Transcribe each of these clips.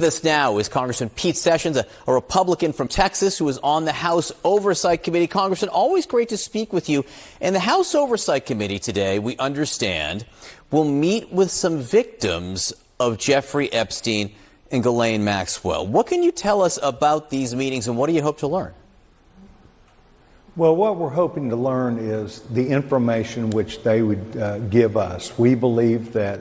This now is Congressman Pete Sessions, a Republican from Texas who is on the House Oversight Committee. Congressman, always great to speak with you. And the House Oversight Committee today, we understand, will meet with some victims of Jeffrey Epstein and Ghislaine Maxwell. What can you tell us about these meetings, and what do you hope to learn? Well, what we're hoping to learn is the information which they would give us. We believe that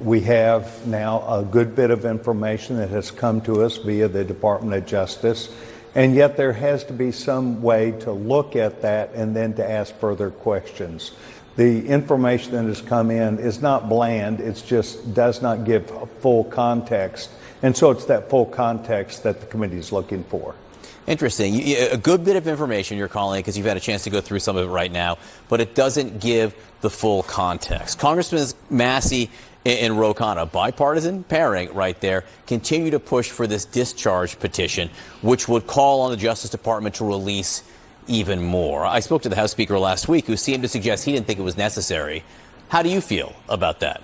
we have now a good bit of information that has come to us via the Department of Justice, and yet there has to be some way to look at that and then to ask further questions. The information that has come in is not bland, it just does not give a full context, and so it's that full context that the committee is looking for. Interesting. A good bit of information you're calling it because you've had a chance to go through some of it right now, but it doesn't give the full context. Congressman Massey and Ro Khanna, a bipartisan pairing right there, continue to push for this discharge petition, which would call on the Justice Department to release even more. I spoke to the House Speaker last week, who seemed to suggest he didn't think it was necessary. How do you feel about that?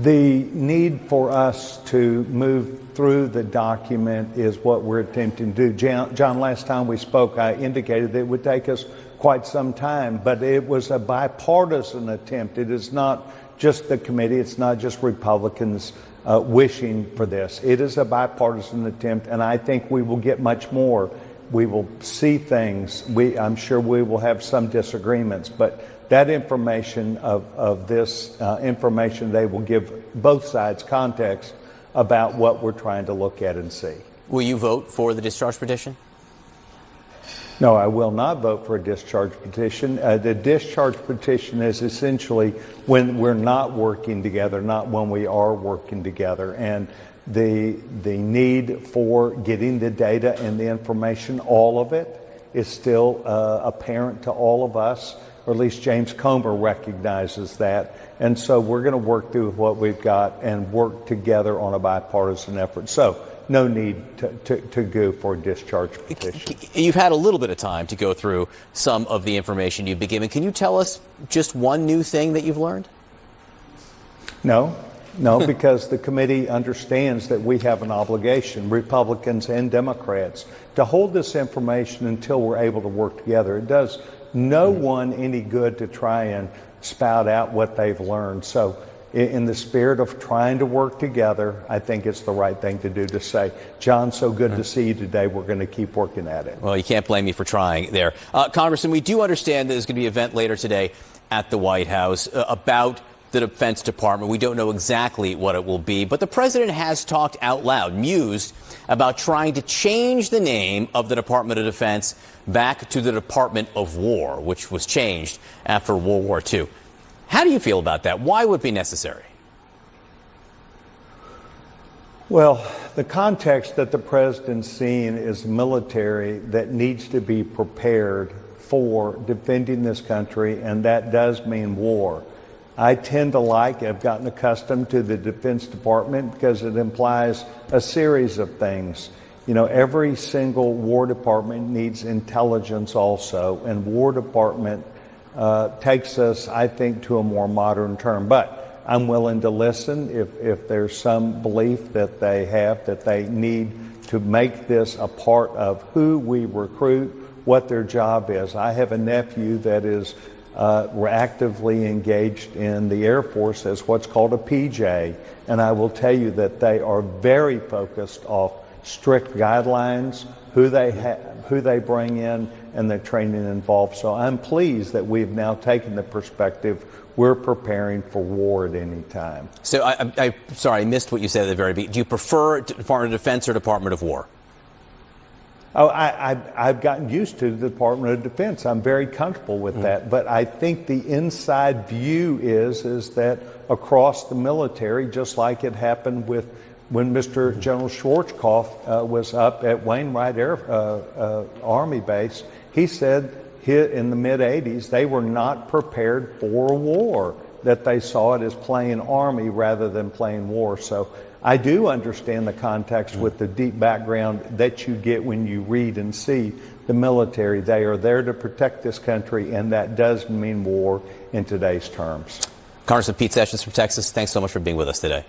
The need for us to move through the document is what we're attempting to do. John, last time we spoke, I indicated that it would take us quite some time, but it was a bipartisan attempt. It is not just the committee, it's not just Republicans wishing for this. It is a bipartisan attempt, and I think we will get much more. We will see things. I'm sure we will have some disagreements, but that information of this information, they will give both sides context about what we're trying to look at and see. Will you vote for the discharge petition? No, I will not vote for a discharge petition. The discharge petition is essentially when we're not working together, not when we are working together. And the need for getting the data and the information, all of it, is still apparent to all of us, or at least James Comer recognizes that. And so we're going to work through what we've got and work together on a bipartisan effort. So no need to go for a discharge petition. You've had a little bit of time to go through some of the information you've been given. Can you tell us just one new thing that you've learned? No, because the committee understands that we have an obligation, Republicans and Democrats, to hold this information until we're able to work together. It does no one any good to try and spout out what they've learned. So in the spirit of trying to work together, I think it's the right thing to do to say, John, so good to see you today. We're going to keep working at it. Well, you can't blame me for trying there. Congressman, we do understand that there's going to be an event later today at the White House about the Defense Department. We don't know exactly what it will be, but the president has talked out loud, mused about trying to change the name of the Department of Defense back to the Department of War, which was changed after World War II. How do you feel about that? Why would it be necessary? Well, the context that the president's seeing is military that needs to be prepared for defending this country, and that does mean war. I tend to I've gotten accustomed to the Defense Department because it implies a series of things. You know, every single War Department needs intelligence also, and War Department takes us, I think, to a more modern term. But I'm willing to listen if there's some belief that they have that they need to make this a part of who we recruit, what their job is. I have a nephew that is actively engaged in the Air Force as what's called a PJ, and I will tell you that they are very focused off strict guidelines, who they bring in, and the training involved. So I'm pleased that we've now taken the perspective we're preparing for war at any time. So I'm sorry, I missed what you said at the very beginning. Do you prefer Department of Defense or Department of War? Oh, I've gotten used to the Department of Defense. I'm very comfortable with that. But I think the inside view is that across the military, just like it happened when Mr. General Schwarzkopf was up at Wainwright Army Base, he said in the mid-'80s they were not prepared for a war, that they saw it as playing Army rather than playing war. So I do understand the context with the deep background that you get when you read and see the military. They are there to protect this country, and that does mean war in today's terms. Congressman Pete Sessions from Texas, thanks so much for being with us today.